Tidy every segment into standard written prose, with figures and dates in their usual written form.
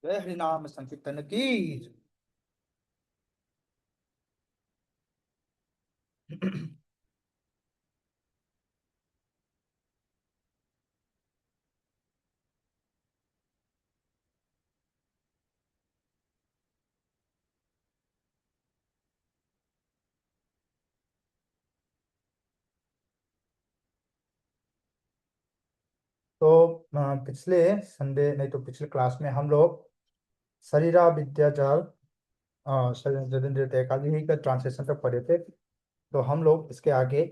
जय हरि नाम संकीर्तन की। तो पिछले संडे नहीं तो पिछले क्लास में हम लोग शरीरा विद्या जाल एकादशी का ट्रांसलेशन तक पढ़े थे। तो हम लोग इसके आगे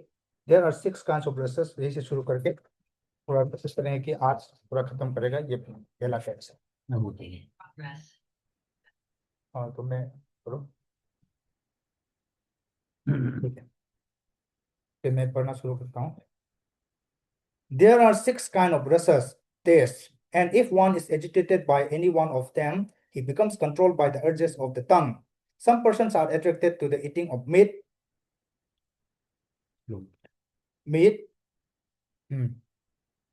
there are 6 kinds of brushes यही से शुरू करके पूरा कोशिश करेंगे कि आज पूरा खत्म करेगा ये पहला सेक्शन। हाँ तो मैं करो ठीक है, फिर मैं पढ़ना शुरू करता हूँ। There are 6 kind of brushes tastes, and if one is agitated by any one of them, he becomes controlled by the urges of the tongue. Some persons are attracted to the eating of meat, meat,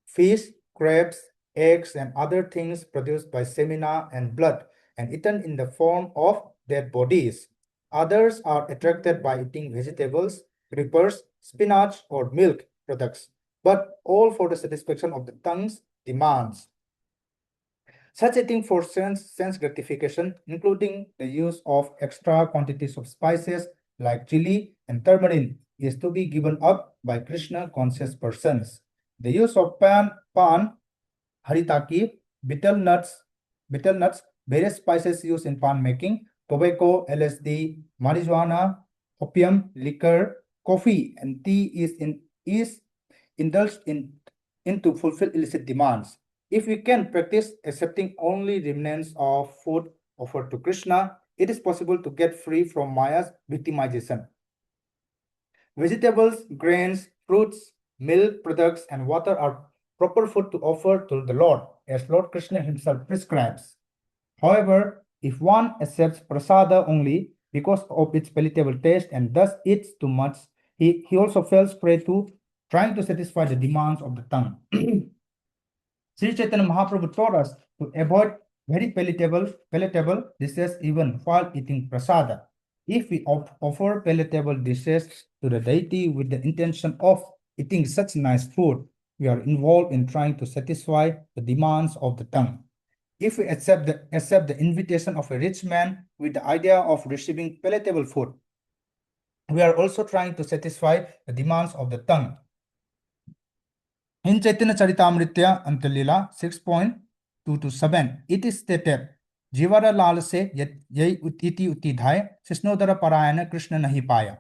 fish, crabs, eggs, and other things produced by semina and blood and eaten in the form of dead bodies. Others are attracted by eating vegetables, peppers, spinach, or milk products, but all for the satisfaction of the tongue's demands. Such eating for sense gratification, including the use of extra quantities of spices like chili and turmeric, is to be given up by Krishna conscious persons. The use of pan, haritaki, betel nuts, various spices used in pan making, tobacco, LSD, marijuana, opium, liquor, coffee, and tea is indulged in to fulfill illicit demands. If we can practice accepting only remnants of food offered to Krishna, it is possible to get free from Maya's victimization. Vegetables, grains, fruits, milk products, and water are proper food to offer to the Lord, as Lord Krishna himself prescribes. However, if one accepts prasada only because of its palatable taste and thus eats too much, he also falls prey to trying to satisfy the demands of the tongue. Sri Chaitanya Mahaprabhu taught us to avoid very palatable dishes even while eating prasada. If we offer palatable dishes to the deity with the intention of eating such nice food, we are involved in trying to satisfy the demands of the tongue. If we accept the invitation of a rich man with the idea of receiving palatable food, we are also trying to satisfy the demands of the tongue. In Chaitanya Charitamrita Antalila 6.227, it is stated, Jivara lal se yai iti uti dhai, Sisnodara parayana Krishna nahi paya.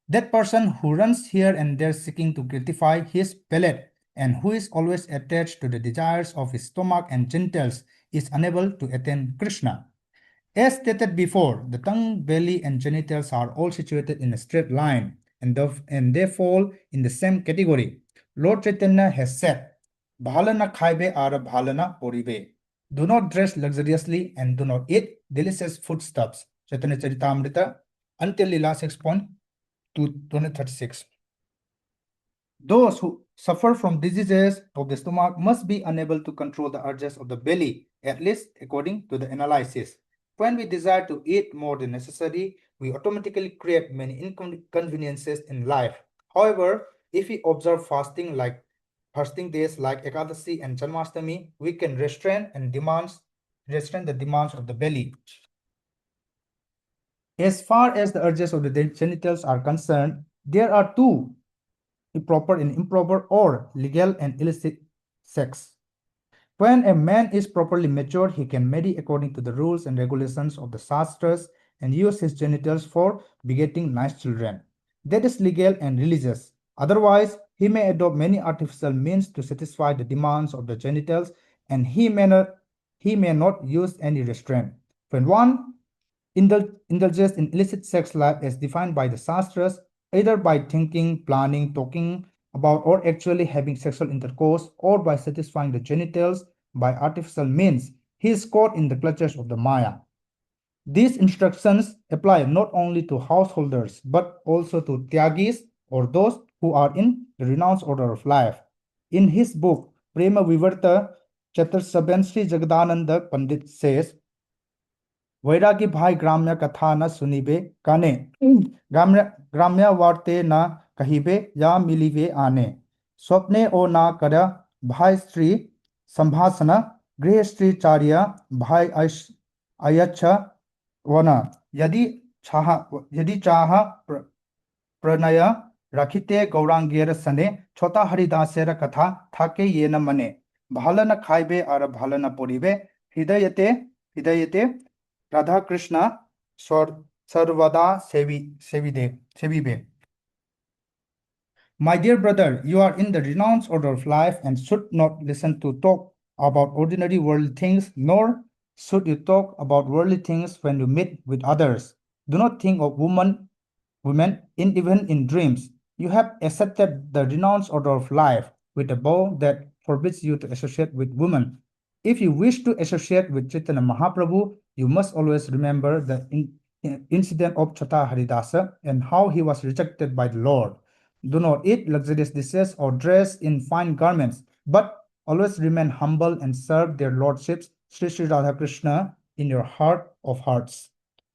That person who runs here and there seeking to gratify his palate and who is always attached to the desires of his stomach and genitals is unable to attain Krishna. As stated before, the tongue, belly, and genitals are all situated in a straight line, and they fall in the same category. Lord Chaitanya has said, Bhalana khaibe ara bhalana poribe. Do not dress luxuriously and do not eat delicious foodstuffs. Chaitanya Charitamrita, until Lila 6.236. Those who suffer from diseases of the stomach must be unable to control the urges of the belly, at least according to the analysis. When we desire to eat more than necessary, we automatically create many inconveniences in life. However, if we observe fasting days like Ekadasi and Janmashtami, we can restrain the demands of the belly. As far as the urges of the genitals are concerned, there are two: proper and improper, or legal and illicit sex. When a man is properly matured, he can marry according to the rules and regulations of the Shastras and use his genitals for begetting nice children. That is legal and religious. Otherwise, he may adopt many artificial means to satisfy the demands of the genitals, and he may not use any restraint. When one indulges in illicit sex life as defined by the Shastras, either by thinking, planning, talking about, or actually having sexual intercourse, or by satisfying the genitals by artificial means, he is caught in the clutches of the Maya. These instructions apply not only to householders, but also to Tyagis, or those who are in the renounced order of life. In his book, Prema Vivarta Chatursaban, Sri Jagadananda Pandit says, वैरागी भाई ग्राम्य कथा न सुनिबे काने ग्राम्य वार्ते न कहिबे या मिलिबे आने स्वप्ने ओ ना कर भाई स्त्री संभाषण गृह स्त्री चार्य भाई अयच्छ वन यदि चाह प्रणय रखिते गौरांगेर सने छोटा हरिदासेर कथा थाके ये न मने भालन खाइबे और भालन पोरिबे हृदयते Radha Krishna Sarvada Sevibe. My dear brother, you are in the renounced order of life and should not listen to talk about ordinary worldly things, nor should you talk about worldly things when you meet with others. Do not think of women even in dreams. You have accepted the renounced order of life with a vow that forbids you to associate with women. If you wish to associate with Chaitanya Mahaprabhu, you must always remember the incident of Chota Haridasa and how he was rejected by the Lord. do not eat luxurious dishes or dress in fine garments, but always remain humble and serve their lordships, Sri Sri Radha Krishna, in your heart of hearts.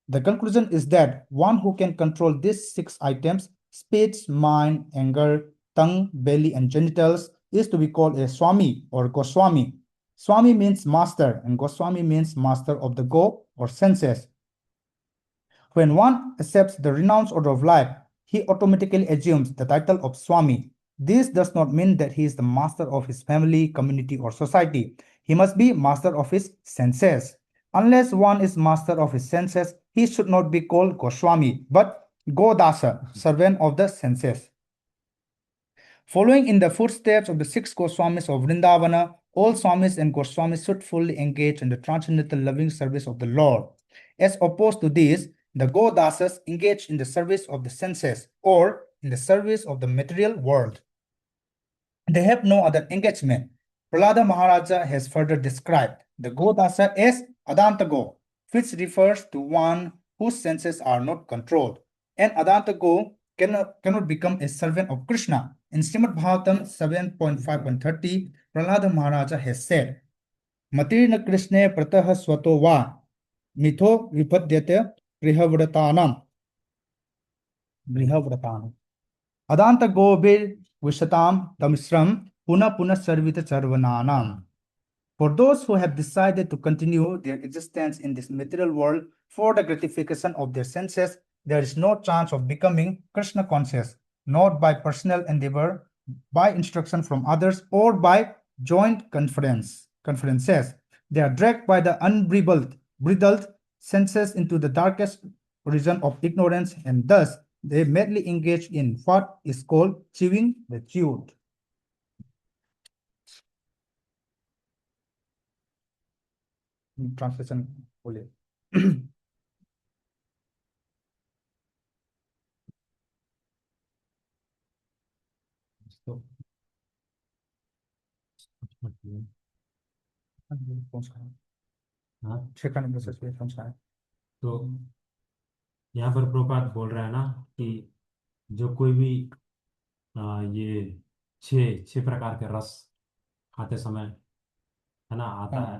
The conclusion is that one who can control these 6 items, speech, mind, anger, tongue, belly, and genitals, is to be called a Swami or Goswami. Swami means master, and Goswami means master of the go or senses. When one accepts the renounced order of life, he automatically assumes the title of Swami. This does not mean that he is the master of his family, community, or society. He must be master of his senses. Unless one is master of his senses, he should not be called Goswami, but Godasa, servant of the senses. Following in the footsteps of the 6 Goswamis of Vrindavana, all Swamis and Goswamis should fully engage in the transcendental loving service of the Lord. As opposed to this, the Godasas engage in the service of the senses or in the service of the material world. They have no other engagement. Prahlada Maharaja has further described the Godasa as Adantago, which refers to one whose senses are not controlled. And Adantago cannot become a servant of Krishna. In Srimad Bhagavatam 7.5.30, Prahlada Maharaja has said, Matirna Krishna pratah swato va mitho vipadyate grihavratanam. Adanta Gobir Vishatam Tamisram Puna Puna Sarvita Charvananam. For those who have decided to continue their existence in this material world for the gratification of their senses, there is no chance of becoming Krishna conscious, not by personal endeavor, by instruction from others, or by joint conferences. They are dragged by the bridled senses into the darkest region of ignorance, and thus they madly engage in what is called chewing the chewed. Translation बोलिए. तो हाँ 6 है. तो यहाँ पर प्रभुपाद बोल रहा है ना कि जो कोई भी ये 6 प्रकार के रस खाते समय है ना आता है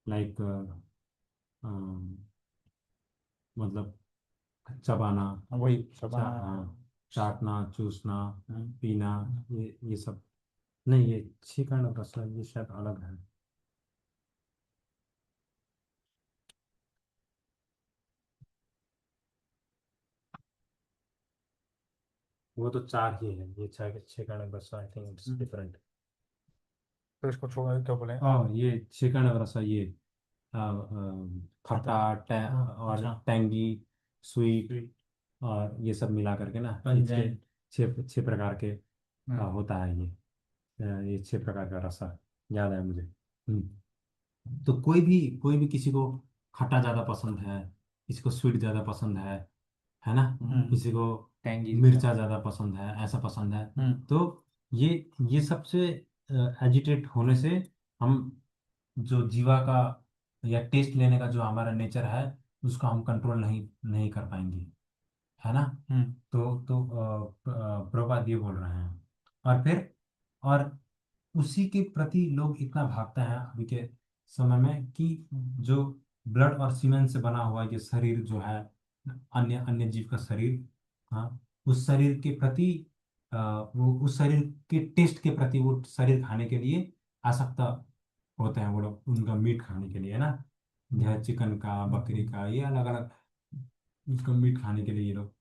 लाइक मतलब चबाना वही हाँ चाटना चूसना पीना ये सब नहीं ये 6 काइंड ऑफ रस है, ये शायद अलग है. वो तो 4 ही है, ये 6 काइंड ऑफ रस आई थिंक इट्स डिफरेंट. तो इसको छोड़ क्या बोले. ये 6 काइंड ऑफ रस है, ये खट्टा और टेंगी स्वीट और ये सब मिला करके ना ये 6 प्रकार के होता है ये 6 प्रकार का रसा याद है मुझे. तो कोई भी किसी को खट्टा ज़्यादा पसंद है, किसी को स्वीट ज़्यादा पसंद है ना, किसी को मिर्चा ज़्यादा पसंद है, ऐसा पसंद है. तो ये सबसे एजिटेट होने से हम जो जीवा का या टेस्ट लेने का जो हमारा नेचर है उसको हम कंट्रोल नहीं कर पाएंगे, है ना. तो प्रभुपाद ये बोल रहे हैं. और उसी के प्रति लोग इतना भागते हैं अभी के समय में कि जो ब्लड और सीमेंट से बना हुआ ये शरीर जो है अन्य अन्य जीव का शरीर, हाँ उस शरीर के प्रति वो उस शरीर के टेस्ट के प्रति वो शरीर खाने के लिए आसक्त होते हैं वो लोग, उनका मीट खाने के लिए, है ना. यह चिकन का बकरी का ये अलग अलग उसका मीट खाने के लिए ये लोग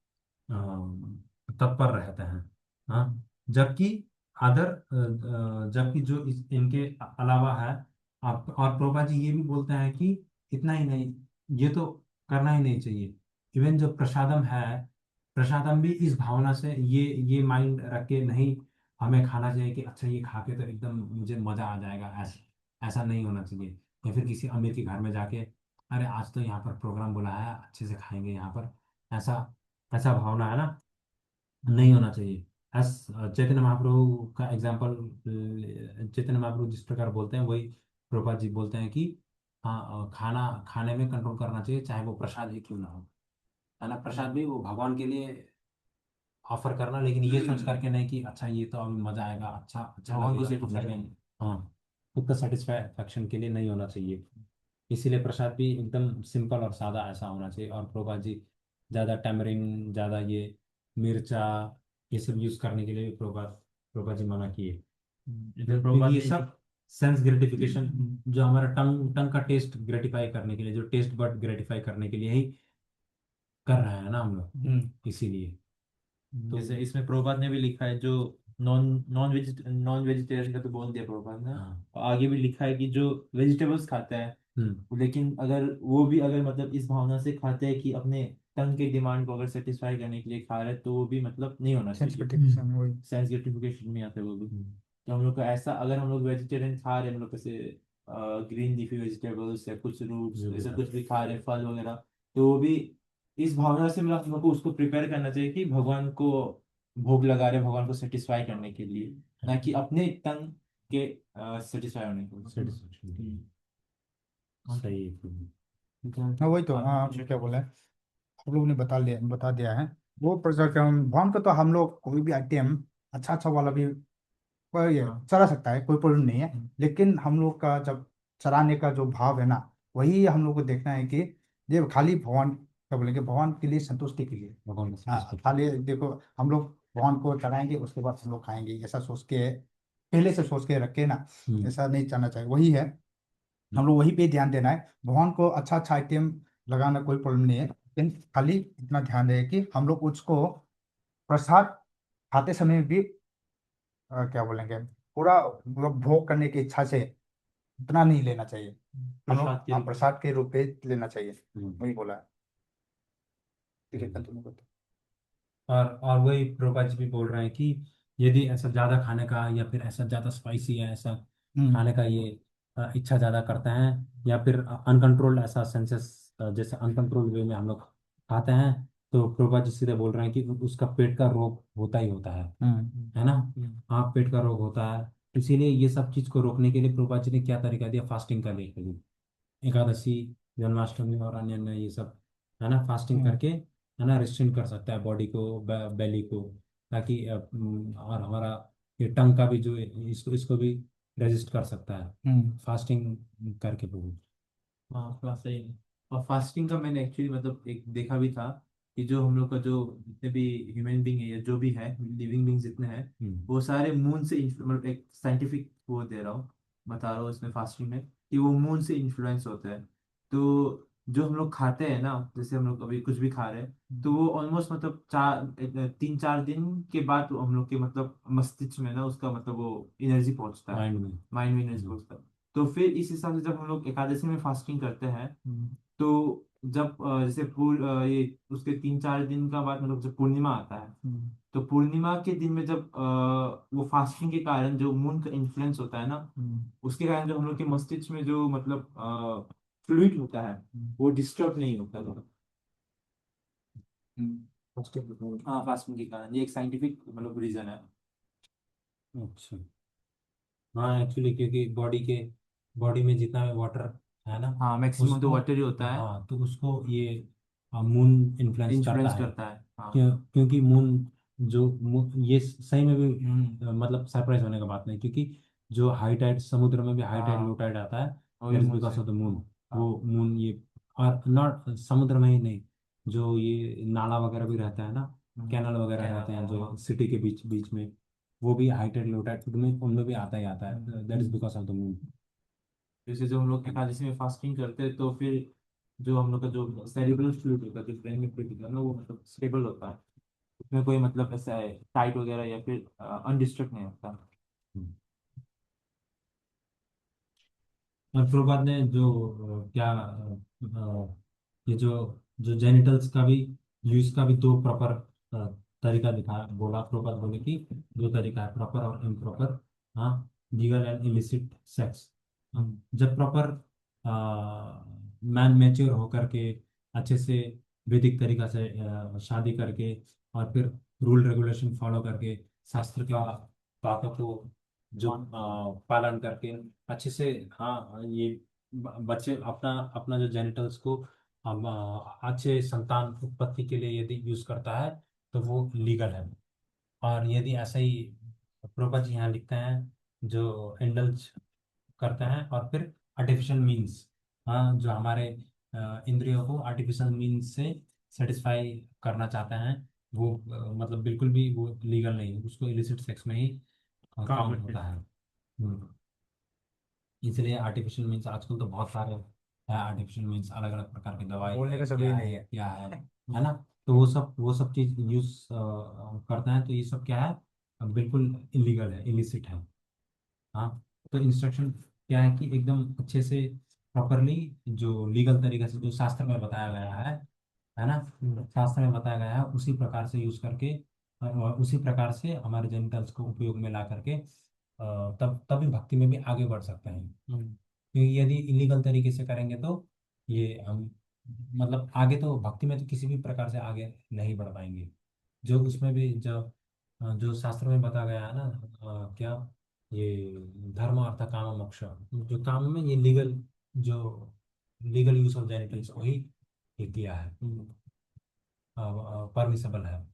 तत्पर रहते हैं. हाँ जबकि जबकि जो इनके अलावा है आप और प्रभुपाद जी ये भी बोलते हैं कि इतना ही नहीं, ये तो करना ही नहीं चाहिए. इवन जो प्रसादम है, प्रसादम भी इस भावना से ये माइंड रख के नहीं हमें खाना चाहिए कि अच्छा ये खा के तो एकदम मुझे मजा आ जाएगा, ऐसा ऐसा नहीं होना चाहिए. या फिर किसी अमीर के घर में जाके अरे आज तो यहाँ पर प्रोग्राम बुलाया है अच्छे से खाएंगे यहाँ पर, ऐसा ऐसा भावना है ना, नहीं होना चाहिए. एस चैतन्य महाप्रभु का एग्जाम्पल, चैतन्य महाप्रभु जिस प्रकार बोलते हैं वही प्रभुपाद जी बोलते हैं कि हाँ खाना खाने में कंट्रोल करना चाहिए चाहे वो प्रसाद ही क्यों ना हो, है ना. प्रसाद भी वो भगवान के लिए ऑफर करना, लेकिन ये सोच करके नहीं कि अच्छा ये तो अभी मजा आएगा, अच्छा अच्छा भगवान को लगेगा satisfy खाने में। हाँ, खुद का सेटिस्फैक्शन के लिए नहीं होना चाहिए। इसीलिए प्रसाद भी एकदम सिंपल और सादा ऐसा होना चाहिए। और प्रभुपाद जी ज़्यादा टैमरिन, ज़्यादा ये मिर्चा, ये सब यूज़ करने के लिए भी प्रभुपाद जी मना किए। इधर क्योंकि प्रभुपाद ये ने सब सेंस ग्रेटिफिकेशन, जो हमारा टंग टंग का टेस्ट ग्रेटिफाई करने के लिए, जो टेस्ट बड ग्रेटिफाई करने के लिए ही कर रहे हैं ना हम लोग, इसीलिए। तो जैसे इसमें प्रभुपाद ने भी लिखा है, जो नॉन वेजिटेरियन का तो बोल दिया प्रभुपाद ने, हाँ। और आगे भी लिखा है कि जो वेजिटेबल्स खाता है, हम्म। लेकिन अगर वो भी अगर मतलब इस भावना से खाते हैं कि अपने तन के डिमांड को अगर सेटिस्फाई करने के लिए खा रहे हैं, तो वो भी मतलब नहीं होना सेंस चाहिए। ग्रेटिफिकेशन वही। सेंस ग्रेटिफिकेशन में आता है वो भी। हम्म। तो हम लोग का ऐसा, अगर हम लोग वेजिटेरियन खा रहे हैं, हम लोग जैसे ग्रीन लीफी वेजिटेबल्स या कुछ रूट्स जो भी ऐसा था। कुछ भी खा रहे हैं, फल वगैरह, तो वो भी इस भावना से मतलब हम लोग को उसको प्रिपेयर करना चाहिए कि भगवान को भोग लगा रहे हैं, भगवान को सेटिस्फाई करने के लिए, ना कि अपने तन के सेटिस्फाई होने के लिए। सेटिस्फेक्शन के लिए। सही है फिर। हाँ वही तो, हाँ क्या बोले, आप लोगों ने बता दिया है। वो प्रसाद का भगवान का तो हम लोग कोई भी आइटम अच्छा अच्छा वाला भी कोई ये हाँ। चला सकता है, कोई प्रॉब्लम नहीं है। लेकिन हम लोग का जब चलाने का जो भाव है ना, वही हम लोग को देखना है कि ये खाली भगवान, क्या बोलेंगे, भगवान के लिए, संतुष्टि के लिए। भगवान का हाँ, satisfaction। खाली देखो हम लोग भगवान को चढ़ाएंगे उसके बाद हम लोग खाएंगे, ऐसा सोच के, पहले से सोच के रखे ना, हम्म। ऐसा नहीं करना चाहिए। वही है, हम लोग वही पे ध्यान देना है। भगवान को अच्छा अच्छा आइटम लगाना कोई प्रॉब्लम नहीं है, लेकिन खाली इतना ध्यान रहे कि हम लोग उसको प्रसाद खाते समय भी क्या बोलेंगे, पूरा मतलब भोग करने की इच्छा से इतना नहीं लेना चाहिए। हम लोग प्रसाद के रूप में। प्रसाद के रूप में लेना चाहिए। हम्म। वही बोला है। ठीक है, हम्म। कंटिन्यू करते और वही प्रभुपाद जी भी बोल रहे हैं कि यदि ऐसा ज़्यादा खाने का, या फिर ऐसा ज़्यादा स्पाइसी है, ऐसा हैं। खाने का ये इच्छा ज़्यादा करते हैं, या फिर अनकंट्रोल्ड ऐसा सेंसेस, जैसे अनकंट्रोल्ड वे में हम लोग खाते हैं, तो प्रभुपाद जी सीधे बोल रहे हैं कि उसका पेट का रोग होता ही होता है ना। हाँ, पेट का रोग होता है। इसीलिए ये सब चीज़ को रोकने के लिए प्रभुपाद जी ने क्या तरीका दिया, फास्टिंग का दिया। एकादशी, जन्माष्टमी और अन्य अन्य ये सब, है ना, फास्टिंग हम्म। करके, है ना, रिस्ट्रेन कर सकता है बॉडी को, बेली को, ताकि और हमारा ये टंग का भी जो इसको इसको भी रेजिस्ट कर सकता है हम्म। फास्टिंग करके बहुत। हाँ थोड़ा सही है। और फास्टिंग का मैंने एक्चुअली मतलब एक देखा भी था, कि जो हम लोग का जो जितने भी ह्यूमन बींग है या जो भी है लिविंग बींग्स जितने हैं, हम्म। वो सारे मून से मतलब एक साइंटिफिक वो दे रहा हूँ, बता रहा हूँ इसमें फास्टिंग में, कि वो मून से इन्फ्लुएंस होते हैं। तो जो हम लोग खाते हैं ना, जैसे हम लोग अभी कुछ भी खा रहे हैं, तो वो ऑलमोस्ट मतलब 3-4 दिन के बाद तो हम लोग के मतलब मस्तिष्क में ना उसका मतलब वो एनर्जी पहुंचता है, माइंड में। माइंड में एनर्जी हम्म। पहुंचता है। तो फिर इस हिसाब से जब हम लोग एकादशी में फास्टिंग करते हैं, तो जब जैसे ये उसके 3-4 दिन का बाद मतलब जब पूर्णिमा आता है, तो पूर्णिमा के दिन में जब वो फास्टिंग के कारण जो मून का इन्फ्लुएंस होता है ना, उसके कारण जो हम लोग के मस्तिष्क में जो मतलब फ्लूइड होता है, वो डिस्टर्ब नहीं होता है। हाँ, फास्टिंग के कारण, ये एक साइंटिफिक मतलब रीजन है। अच्छा। हाँ, एक्चुअली क्योंकि बॉडी में जितना वाटर है ना, हाँ, मैक्सिमम तो उसको, वाटर ही होता है, हाँ, तो उसको ये मून इन्फ्लुएंस करता इन्फ्लुएंस है। करता है। हाँ। क्योंकि ये सही में भी हम्म। मतलब सरप्राइज होने का बात नहीं, क्योंकि जो हाई टाइड, समुद्र में भी हाई टाइड लो हाँ, टाइड आता है, वही दैट इज मून से। Because of the moon. हाँ। वो मून ये, और नॉट समुद्र में ही नहीं, जो ये नाला वगैरह भी रहता है ना, कैनल वगैरह क्या रहते नाम हैं है? जो सिटी के बीच बीच में, वो भी हाई टाइड लो टाइड उनमें भी आता ही आता है, that is because of the moon. जैसे जो हम लोग एकादशी में फास्टिंग करते हैं, तो फिर जो हम लोग का जो सेरिब्रल फ्लूइड होता है, जो ब्रेन में फ्लूइड होता है ना, वो मतलब स्टेबल होता है, उसमें कोई मतलब ऐसा है टाइट वगैरह या फिर अनडिस्टर्ब नहीं होता। और प्रभुपाद ने जो क्या ये जो जेनिटल्स का भी यूज का भी दो प्रॉपर तरीका दिखा बोला। प्रभुपाद बोले कि दो तरीका है, प्रॉपर और इम्प्रॉपर। हाँ, लीगल एंड इलिसिट सेक्स। जब प्रॉपर मैन मैच्योर होकर के अच्छे से वैदिक तरीका से शादी करके, और फिर रूल रेगुलेशन फॉलो करके, शास्त्र का बातों को जो पालन करके अच्छे से, हाँ, ये बच्चे अपना अपना जो जेनिटल्स को अच्छे संतान उत्पत्ति के लिए यदि यूज करता है, तो वो लीगल है। और यदि ऐसा ही प्रभुपाद जी यहाँ लिखते हैं, जो इंडल्ज करते हैं और फिर आर्टिफिशियल मीन्स, हाँ, जो हमारे इंद्रियों को आर्टिफिशियल मीन्स से सेटिस्फाई करना चाहते हैं, वो मतलब बिल्कुल भी वो लीगल नहीं है, उसको इलिसिट सेक्स में ही काउंट होता है। इसलिए आर्टिफिशियल मीन्स आजकल तो बहुत सारे है, आर्टिफिशियल मीन्स अलग अलग प्रकार की दवाई बोलने का सभी क्या नहीं है है। क्या है ना। तो वो सब चीज यूज करते हैं, तो ये सब क्या है, बिल्कुल इलीगल है, इलिसिट है। हाँ, तो इंस्ट्रक्शन क्या है कि एकदम अच्छे से प्रॉपरली, जो लीगल तरीके से जो शास्त्र में बताया गया है ना, शास्त्र में बताया गया है उसी प्रकार से यूज करके, उसी प्रकार से हमारे जेनिटल्स को उपयोग में ला करके तब तभी भक्ति में भी आगे बढ़ सकते हैं। क्योंकि यदि इलीगल तरीके से करेंगे तो ये हम मतलब आगे तो भक्ति में तो किसी भी प्रकार से आगे नहीं बढ़ पाएंगे। जो उसमें भी जो शास्त्र में बताया गया है ना, क्या ये धर्म अर्थ काम मोक्ष, जो काम में ये जो लीगल यूज ऑफ जेनिटल्स को ही ये किया है, परमिसेबल है।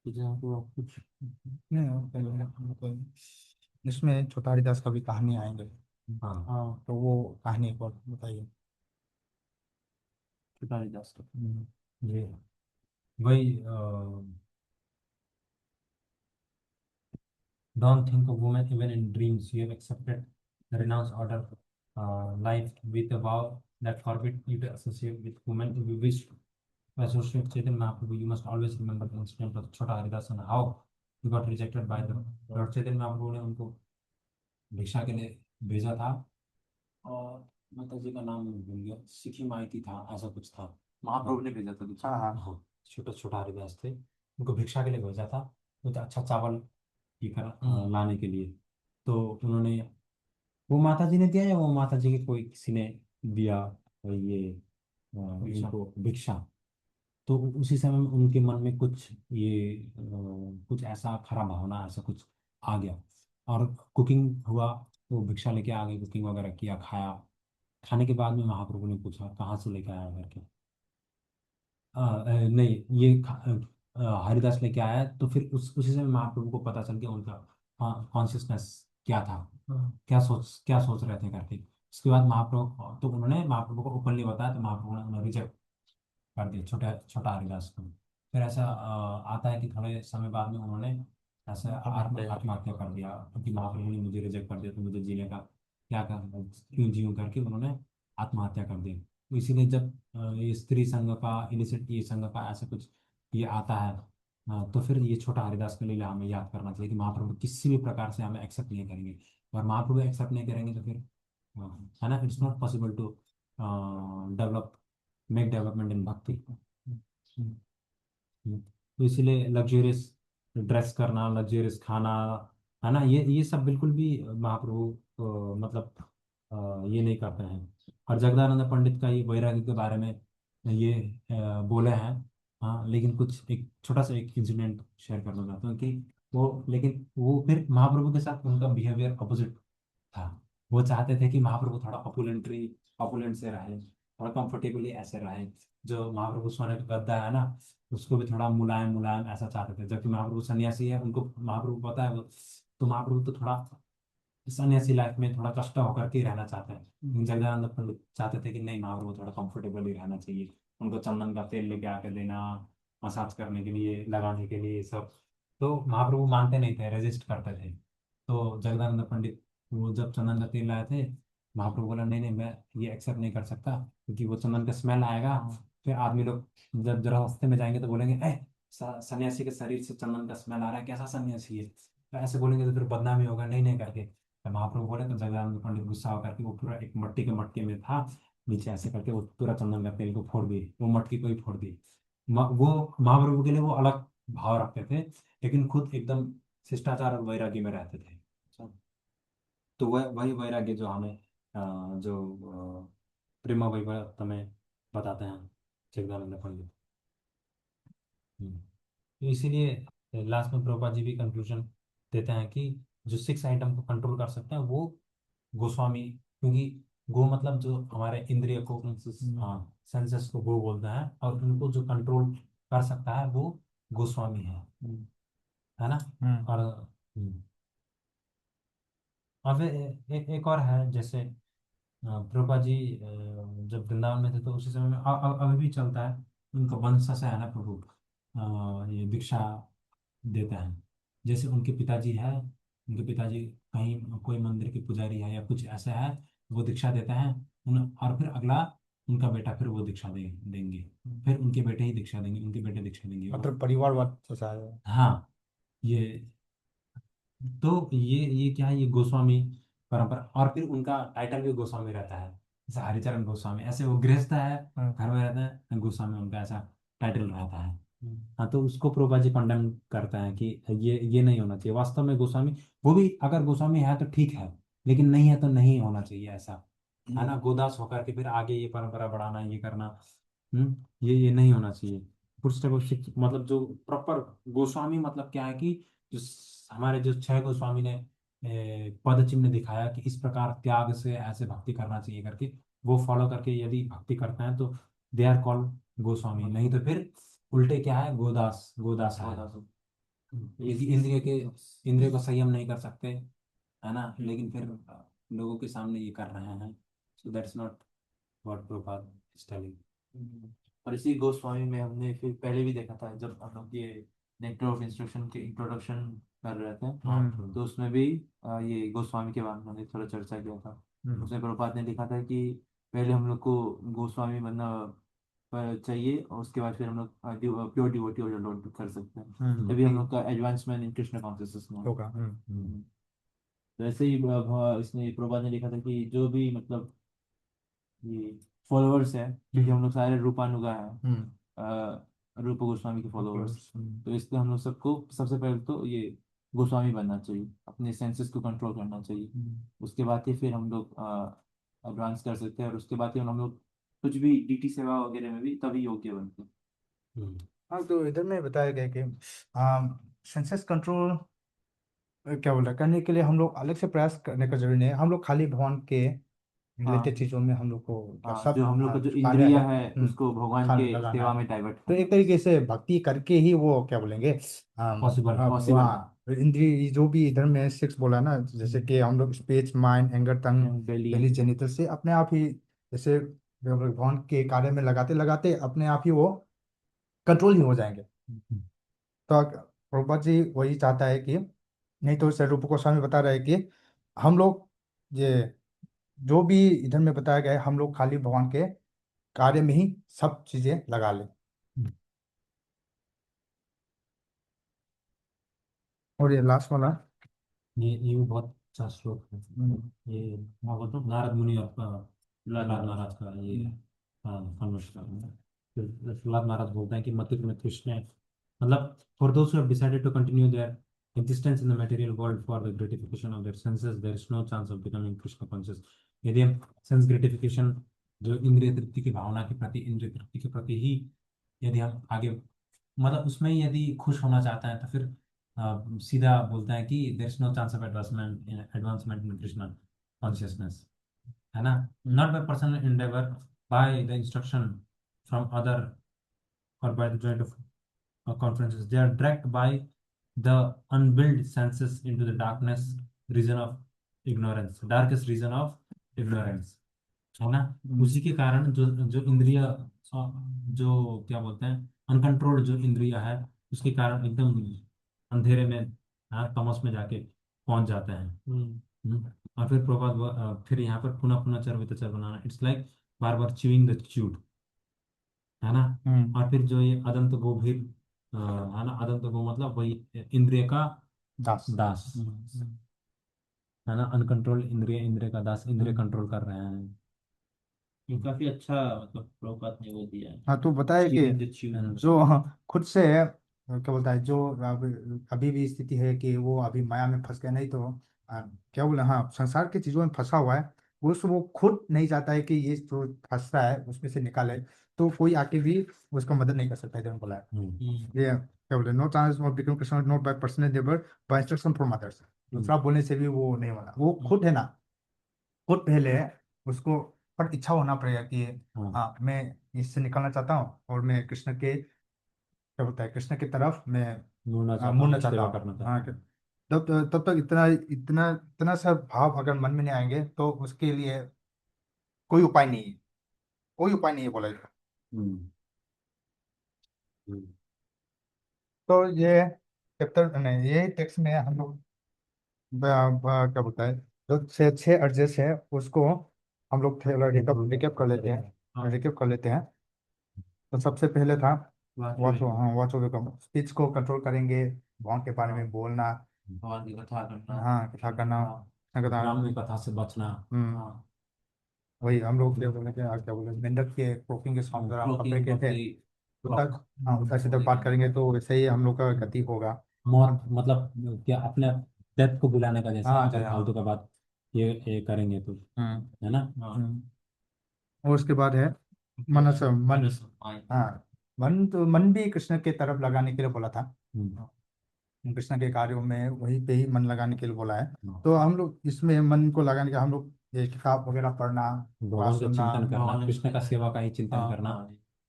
कुछ नहीं, इसमें छोटा हरिदास का भी कहानी आएंगे। हाँ, हाँ, तो वो कहानी एक बार बताइए। छोटा हरिदास का। ये वही don't think of women even in dreams. You have accepted the renounced order life with a vow that forbid you to associate with women. If you wish to associate Chaitanya Mahaprabhu, you must always remember the incident of Chota Haridas and how he got rejected by the Lord Chaitanya Mahaprabhu ने उनको भिक्षा के लिए भेजा था, और माता जी का नाम मैं भूल गया, सिखी माइती था, ऐसा कुछ था। महाप्रभु ने भेजा था दूसरा। हाँ हाँ। हाँ, छोटा छोटा हरिदास थे, उनको भिक्षा के लिए भेजा था, तो अच्छा चावल ये लाने के लिए। तो उन्होंने, वो माता जी ने दिया या वो माता जी के कोई किसी ने दिया ये इनको भिक्षा। तो उसी समय में उनके मन में कुछ ये कुछ ऐसा खराब भावना ऐसा कुछ आ गया, और कुकिंग हुआ, वो भिक्षा लेके आ गए, कुकिंग वगैरह किया, खाया। खाने के बाद में महाप्रभु ने पूछा कहाँ से लेके आया करके। नहीं, ये हरिदास लेके आया, तो फिर उसी समय महाप्रभु को पता चल गया उनका कॉन्शियसनेस क्या था, क्या सोच रहे थे करके। उसके बाद महाप्रभु, तो उन्होंने महाप्रभु को ओपनली बताया, तो महाप्रभु ने उन्हें रिजेक्ट कर दिया, छोटा छोटा हरिदास को। फिर ऐसा आता है कि थोड़े समय बाद में उन्होंने ऐसा आत्महत्या कर दिया, क्योंकि महाप्रभु ने मुझे रिजेक्ट कर दिया, तो मुझे जीने का क्या करना, क्यों जीऊँ करके उन्होंने आत्महत्या कर दी। तो इसीलिए जब ये स्त्री संघ का, इलिसिट ये संघ का ऐसा कुछ ये आता है, तो फिर ये छोटा हरिदास के लिए हमें याद करना चाहिए कि महाप्रभु किसी भी प्रकार से हमें एक्सेप्ट नहीं करेंगे, और महाप्रभु एक्सेप्ट नहीं करेंगे तो फिर है ना, it's not possible to develop make development in bhakti. तो इसीलिए लग्जरियस ड्रेस करना, लग्जरियस खाना, है ना, ये सब बिल्कुल भी महाप्रभु मतलब ये नहीं करते हैं। और जगदानंद पंडित का ये वैराग्य के बारे में ये बोले हैं। हाँ, लेकिन कुछ एक छोटा सा एक इंसिडेंट शेयर करना चाहता हूँ कि वो, लेकिन वो फिर महाप्रभु के साथ उनका बिहेवियर अपोजिट था। वो चाहते थे कि महाप्रभु थोड़ा ऑपुलेंट से रहे, थोड़ा कंफर्टेबली ऐसे रहे। जो महाप्रभु सोने का गद्दा है ना, उसको भी थोड़ा मुलायम मुलायम ऐसा चाहते थे, जबकि महाप्रभु सन्यासी है, उनको महाप्रभु पता है वो, तो महाप्रभु तो थोड़ा सन्यासी लाइफ में थोड़ा कष्ट होकर के ही रहना चाहते हैं। लेकिन जगदानंद पंडित चाहते थे कि नहीं, महाप्रभु थोड़ा कंफर्टेबल ही रहना चाहिए, उनको चंदन का तेल लेके आके देना, मसाज करने के लिए, लगाने के लिए सब। तो महाप्रभु मानते नहीं थे, रेजिस्ट करते थे। तो जगदानंद पंडित वो जब चंदन का तेल लाए थे, महाप्रभु बोला नहीं नहीं, मैं ये एक्सेप्ट नहीं कर सकता, क्योंकि वो चंदन का स्मेल आएगा, फिर आदमी लोग जब जरा रास्ते में जाएंगे तो बोलेंगे सन्यासी के शरीर से चंदन का स्मेल आ रहा है, कैसा सन्यासी है। तो ऐसे बोलेंगे तो फिर बदनामी होगा, नहीं नहीं करके। तो महाप्रभु बोले, तो जगदानंद पंडित गुस्सा होकर के वो पूरा एक मट्टी के मटके में था, नीचे ऐसे करके वो पूरा चंदन का तेल को फोड़ दी, वो मटकी को ही फोड़ दी। वो महाप्रभु के लिए वो अलग भाव रखते थे, लेकिन खुद एकदम शिष्टाचार और वैराग्य में रहते थे। तो वह वही वैराग्य जो हमें प्रेम वैभव में बताते हैं जगदानंद पंडित। तो इसीलिए लास्ट में प्रभुपाद जी भी कंक्लूजन देते हैं कि जो 6 आइटम को कंट्रोल कर सकते हैं वो गोस्वामी, क्योंकि गो मतलब जो हमारे इंद्रिय को, हाँ, सेंसेस को गो बोलता है, और उनको जो कंट्रोल कर सकता है वो गोस्वामी है ना। और और फिर एक और है, जैसे प्रभुपाद जी जब वृंदावन में थे तो उसी समय में अभी भी चलता है, उनका वंशज है ना प्रभु, ये दीक्षा देते हैं। जैसे उनके पिताजी है, उनके पिताजी कहीं कोई मंदिर के पुजारी है या कुछ ऐसा है, वो दीक्षा देते हैं और फिर अगला उनका बेटा फिर वो दीक्षा देंगे, फिर उनके बेटे ही दीक्षा देंगे, उनके बेटे दीक्षा देंगे। मतलब परिवारवाद जैसा है। हाँ, ये तो ये क्या है, ये गोस्वामी परंपरा, और फिर उनका टाइटल भी गोस्वामी रहता है, जैसे हरिचरण गोस्वामी, ऐसे वो गृहस्थ है, घर में रहता है, गोस्वामी उनका ऐसा टाइटल रहता है। हाँ, तो उसको प्रभुपाद जी कंडेम करता है कि ये नहीं होना चाहिए वास्तव में गोस्वामी। वो भी अगर गोस्वामी है तो ठीक है, लेकिन नहीं है तो नहीं होना चाहिए ऐसा, है ना। गोदास होकर के फिर आगे ये परंपरा बढ़ाना, ये करना, ये नहीं होना चाहिए। फुटस्टेप ऑफ मतलब जो प्रॉपर गोस्वामी मतलब क्या है कि जो हमारे जो छह गोस्वामी ने पद चिन्ह दिखाया कि इस प्रकार त्याग से ऐसे भक्ति करना चाहिए करके, वो फॉलो करके यदि भक्ति करते हैं तो दे आर कॉल्ड गोस्वामी। नहीं तो फिर उल्टे क्या है, गोदास, गोदास है। यदि इंद्रिय को संयम नहीं कर सकते, है ना, लेकिन फिर लोगों के सामने ये कर रहे हैं, so that's not what Prabhupada is telling. और इसी गोस्वामी में हमने फिर पहले भी देखा था, जब हम लोग ये नेक्टर ऑफ इंस्ट्रक्शन के इंट्रोडक्शन कर रहे थे, तो उसमें भी ये गोस्वामी के बारे में हमने थोड़ा चर्चा किया था। उसमें प्रभुपाद ने लिखा था कि पहले हम लोग को गोस्वामी बनना चाहिए, और उसके बाद फिर हम लोग प्योर डिवोटी और लॉर्ड कर सकते हैं, तभी हम लोग का एडवांसमेंट इन कृष्ण कॉन्शियसनेस में होगा। तो ऐसे ही इसमें प्रभुपाद ने लिखा था कि जो भी मतलब ये फॉलोअर्स है, क्योंकि हम लोग सारे रूपानुगा हैं, रूप गोस्वामी के फॉलोअर्स, तो इसलिए हम लोग सबको सबसे पहले तो ये गोस्वामी बनना चाहिए, अपने सेंसेस को कंट्रोल करना चाहिए, उसके बाद ही फिर हम लोग एडवांस कर सकते हैं, और उसके बाद ही हम लोग कुछ भी डीटी सेवा वगैरह में भी तभी योग्य बनते हैं। हाँ, तो इधर में बताया गया कि सेंसस कंट्रोल क्या बोल रहा है, करने के लिए हम लोग अलग से प्रयास करने का जरूरी नहीं है। हम लोग खाली भगवान के रिलेटेड चीजों में हम लोग को हाँ, सब जो हम लोग का जो कार्य इंद्रिय है है उसको भगवान खाना के लगाना सेवा है। में डाइवर्ट तो एक करना। तरीके से भक्ति करके ही वो क्या बोलेंगे, पॉसिबल। हाँ, इंद्रिय जो भी इधर में सिक्स बोला ना, जैसे कि हम लोग स्पीच, माइंड, एंगर, टंग, बेली बेली, जेनिटल से अपने आप ही, जैसे भगवान के कार्य में लगाते लगाते अपने आप ही वो कंट्रोल ही हो जाएंगे। तो प्रभुपाद जी वही चाहता है कि, नहीं तो सर रूप गोस्वामी बता रहे हैं कि हम लोग ये जो भी इधर में बताया गया है, हम लोग खाली भगवान के कार्य में ही सब चीजें लगा लें। और ये लास्ट वाला, ये भी बहुत अच्छा श्लोक है। ये मैं बोलता हूँ नारद मुनि और प्रहलाद महाराज का ये कन्वर्सेशन है। फिर प्रहलाद महाराज बोलते हैं कि मतित में कृष्ण, मतलब for those who have decided to continue their existence in the material world for the gratification of their senses, there is no chance of becoming Krishna conscious। यदि हम सेंस ग्रेटिफिकेशन, जो इंद्रिय तृप्ति की भावना के प्रति, इंद्रिय तृप्ति के प्रति ही यदि हम आगे, मतलब उसमें ही यदि खुश होना चाहते हैं, तो फिर सीधा बोलता है कि there is no chance of advancement in Krishna consciousness, है ना। Not by personal endeavor, by the instruction from other, or by the joint of conferences, they are dragged by the unbuilt senses into the darkness region of ignorance, darkest region of ignorance, है ना। उसी के कारण जो जो इंद्रिय जो क्या बोलते हैं अनकंट्रोल्ड जो इंद्रिय है, उसके कारण एकदम अंधेरे में, हाँ, तमस में जाके पहुंच जाते हैं। और फिर प्रभात फिर यहाँ पर पुनः पुनः चर बनाना, इट्स लाइक बार बार च्यूइंग द च्यूड, है ना। और फिर जो ये अदंत गो भी है ना, अदंत गो मतलब वही इंद्रिय का दास। दास, है ना, अनकंट्रोल इंद्रिय, इंद्रिय का दास, इंद्रिय कंट्रोल कर रहे हैं। ये काफी अच्छा मतलब प्रभुपाद ने वो दिया है, हाँ, तो बताया कि Chewing the tune। जो खुद से क्या बोलता है, जो अभी भी स्थिति है कि वो अभी माया में फंस गया, नहीं तो क्या बोले, हाँ, संसार की चीजों में फंसा हुआ है, वो खुद नहीं चाहता है कि ये जो फंस रहा है उसमें से निकाले, तो कोई आके भी उसका मदद नहीं कर सकता, इधर बोला है। ये क्या बोले, no chance of becoming Krishna not by personal labour, by instruction from others. दूसरा बोलने से भी वो नहीं होना, वो खुद है ना, खुद पहले उसको पर इच्छा होना पड़ेगा कि हाँ हाँ मैं इससे निकलना चाहता हूँ और मैं कृष्ण के क्या होता है कृष्ण की तरफ मैं मुड़ना चाहता मुड़ना हूँ, चाहता सेवा हूँ। करना हाँ चाहता हूँ। तब तक इतना इतना इतना सा भाव अगर मन में नहीं आएंगे तो उसके लिए कोई उपाय नहीं है, कोई उपाय नहीं है बोला जाए। हम्म हम्म तो ये चैप्टर नहीं ये टेक्स्ट में हम लोग क्या बोलता है जो छः छः एडजस्ट है उसको हम लोग थोड़ा रिकैप रिकैप कर लेते हैं, रिकैप कर लेते हैं। तो सबसे पहले था वॉच ओवर स्पीच को कंट्रोल करेंगे, भगवान के बारे में बोलना, भगवान की कथा करना, हाँ कथा करना, कथा। ग्राम में कथा से बचना। हम्म वही हम लोग क्या बोले थे क्या बोले मेंढक के क्रोकिंग के साउंड अगर हम पकड़े के थे तक हाँ उसका सीधा बात करेंगे तो वैसे ही हम लोग का गति होगा। मौत मतलब क्या, अपने डेथ को बुलाने का जैसा, हाँ अगर फालतू का बात ये करेंगे तो, हम्म है ना। और उसके बाद है मनस मन मनस हाँ मन तो मन भी कृष्ण के तरफ लगाने के लिए बोला था, हम्म, कृष्ण के कार्यों में वहीं पे ही मन लगाने के लिए बोला है। हाँ। तो हम लोग इसमें मन को लगाने का हम लोग ये किताब वगैरह पढ़ना, बात भगवान का सुनना, चिंतन करना, भगवान कृष्ण का सेवा का ही चिंतन हाँ करना।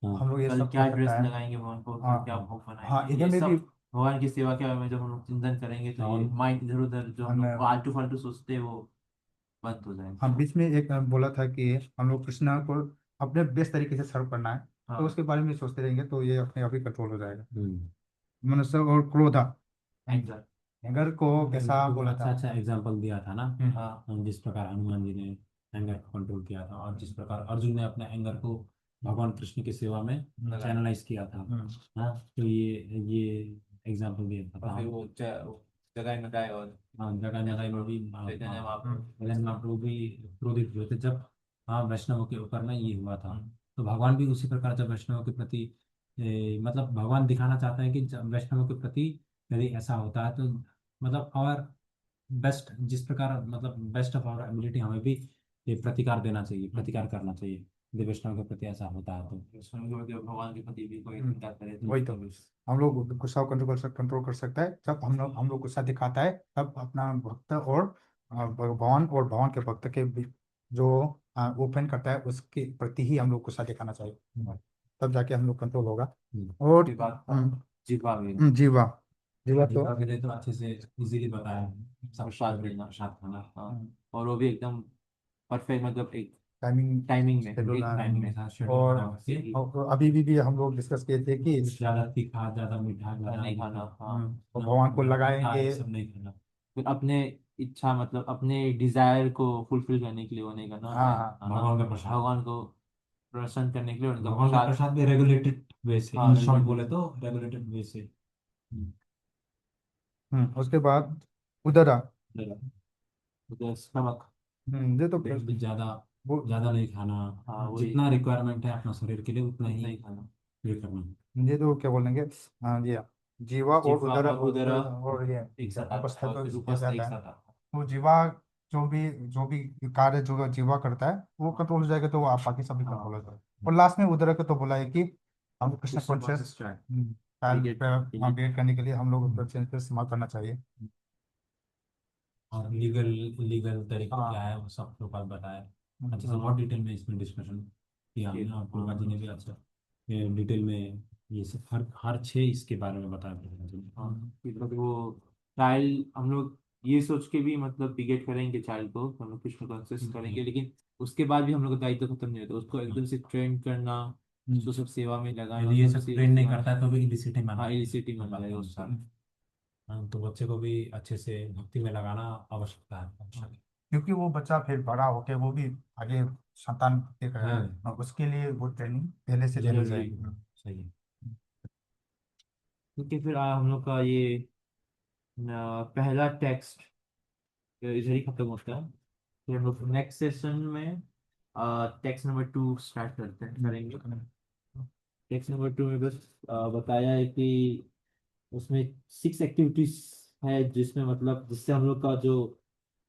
हाँ हम लोग ये कल सब क्या कर ड्रेस सकता है। लगाएंगे भगवान को, कल हाँ क्या भोग हाँ बनाएंगे, इधर ये में भी सब भगवान की सेवा के बारे में जब हम लोग चिंतन करेंगे तो ये और माइंड इधर उधर जो हम लोग हमने आलतू फालतू सोचते हैं वो बंद हो हम जाएगा। बीच में एक बोला था कि हम लोग कृष्णा को अपने बेस्ट तरीके से सर्व करना है, तो हाँ उसके बारे में सोचते रहेंगे तो ये अपने आप ही कंट्रोल हो जाएगा। हम्म, मनुष्य और क्रोधा एग्जैक्ट एंगर को कैसा तो बोला अच्छा था। अच्छा एग्जाम्पल दिया था ना। हाँ जिस प्रकार हनुमान जी ने एंगर को कंट्रोल किया था, और जिस प्रकार अर्जुन ने अपने एंगर को भगवान कृष्ण की सेवा में लगाया। चैनलाइज किया था। हाँ, तो ये एग्जाम्पल दिया था। और फिर वो जगाए मचाए और हाँ, जगह जगह में भी चैतन्य महाप्रभु भजन महाप्रभु भी क्रोधित हुए थे जब, हाँ, वैष्णवों के ऊपर में ये हुआ था। हम्म, तो भगवान भी उसी प्रकार जब वैष्णवों के प्रति मतलब भगवान दिखाना चाहते हैं कि जब वैष्णवों के प्रति यदि ऐसा होता है तो मतलब और बेस्ट, जिस प्रकार मतलब बेस्ट ऑफ आवर एबिलिटी, हमें भी ये प्रतिकार देना चाहिए, प्रतिकार करना चाहिए यदि वैष्णव के प्रति ऐसा होता है तो। कृष्ण के प्रति और भगवान के प्रति भी कोई चिंता करे तो वही तो हम लोग गुस्सा को कंट्रोल कर सकता है जब हम लोग गुस्सा दिखाता है तब अपना भक्त और भगवान और भगवान के भक्त के जो ओपन करता है उसके प्रति ही हम लोग गुस्सा दिखाना चाहिए, तब जाके हम लोग कंट्रोल होगा। और फिर बात जिह्वा में जीवा जीवा तो जीवा के लिए तो अच्छे से इजीली बताया है, सब प्रसाद देना। प्रसाद खाना। हाँ और वो भी एकदम परफेक्ट मतलब एक टाइमिंग टाइमिंग में शेड्यूल एक टाइम के साथ शेड्यूल और बना के, और अभी भी हम लोग डिस्कस किए थे कि ज्यादा तीखा, ज्यादा मीठा, ज्यादा नहीं खाना। हाँ और भगवान को लगाएंगे। ये सब नहीं खाना। फिर अपने इच्छा मतलब अपने डिजायर को फुलफिल करने के लिए वो नहीं करना हाँ है। हाँ हाँ, भगवान का प्रसाद, भगवान को प्रसन्न करने के लिए उनका भगवान का प्रसाद। प्रसाद भी रेगुलेटेड वे से, हाँ इन शॉर्ट regulated। बोले तो रेगुलेटेड वे से। उसके बाद उदरा उधर स्टमक। ये तो पेट भी ज्यादा वो ज्यादा नहीं खाना, हाँ वही जितना रिक्वायरमेंट है अपना शरीर के लिए उतना ही नहीं खाना। ये करना। ये तो क्या बोलेंगे हाँ जी हाँ। जीवा और जिह्वा उदर और उदर और ये एक साथ उपस्थित और फिर किया उपस्थित जाता एक है। साथ आता तो जीवा जो भी कार्य जो जीवा करता है वो कंट्रोल हो जाएगा तो वो आप बाकी सभी है। कंट्रोल हो हाँ जाएगा। और लास्ट में उदर के तो बोला है कि हम Krishna Krishna conscious conscious try child wait करने के लिए हम लोग कॉन्शियस इस्तेमाल करना चाहिए। और लीगल लीगल तरीका हाँ क्या है वो सब के ऊपर बताया अच्छे से, हाँ बहुत डिटेल में इसमें डिस्कशन किया हमने, और पूर्वा जी ने भी अच्छा डिटेल में ये सब हर छः इसके बारे में बताया पूर्वा जी ने। हाँ मतलब वो चाइल्ड हम लोग ये सोच के भी मतलब बिगेट करेंगे चाइल्ड को, हम लोग कृष्ण कॉन्शियस करेंगे लेकिन उसके बाद भी हम लोग का दायित्व खत्म नहीं होता, उसको एकदम से ट्रेन करना, उसको सब सेवा में लगाना, यदि ये सब सब ट्रेन नहीं सेवा। करता है तो भी इलिसिटी माना हाँ इलिसिटी मान बात जाएगा के उस अनुसार। साल। हाँ, तो बच्चे को भी अच्छे से भक्ति में लगाना आवश्यकता है। क्योंकि वो बच्चा फिर बड़ा होके वो भी आगे संतान के हाँ, करेगा और उसके लिए वो ट्रेनिंग पहले से देनी जरूरी चाहिए। है, सही है। क्योंकि फिर हम लोग का ये पहला टेक्स्ट इधर ही खत्म होता है। फिर हम लोग नेक्स्ट सेशन में टेक्स्ट नंबर 2 स्टार्ट करते हैं करेंगे। टेक्स्ट नंबर 2 में बस बताया है कि उसमें 6 एक्टिविटीज है जिसमें मतलब जिससे हम लोग का जो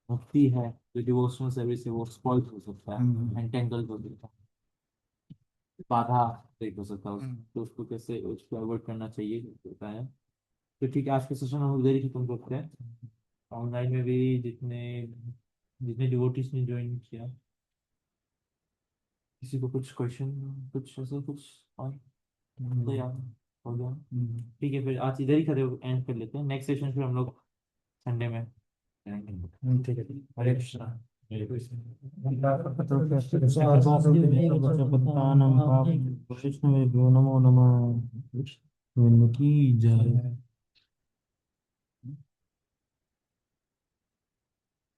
भक्ति है, जो डिवोशनल सर्विस है वो स्पॉइल हो सकता है, एंटेंगल हो सकता है, बाधा ब्रेक हो सकता है तो उसको कैसे उसको अवॉइड करना चाहिए होता है। तो ठीक है, आज का सेशन हम उधर ही खत्म करते हैं। ऑनलाइन में भी जितने जितने डिवोटीज ने ज्वाइन किया किसी को कुछ क्वेश्चन, कुछ ऐसे कुछ और तो यार हो गया। ठीक है, फिर आज इधर ही खड़े एंड कर लेते हैं। नेक्स्ट सेशन फिर हम लोग संडे में करेंगे। ठीक है। हरे कृष्णा। हरे कृष्ण। वैष्णवे नमो नमः। की जय।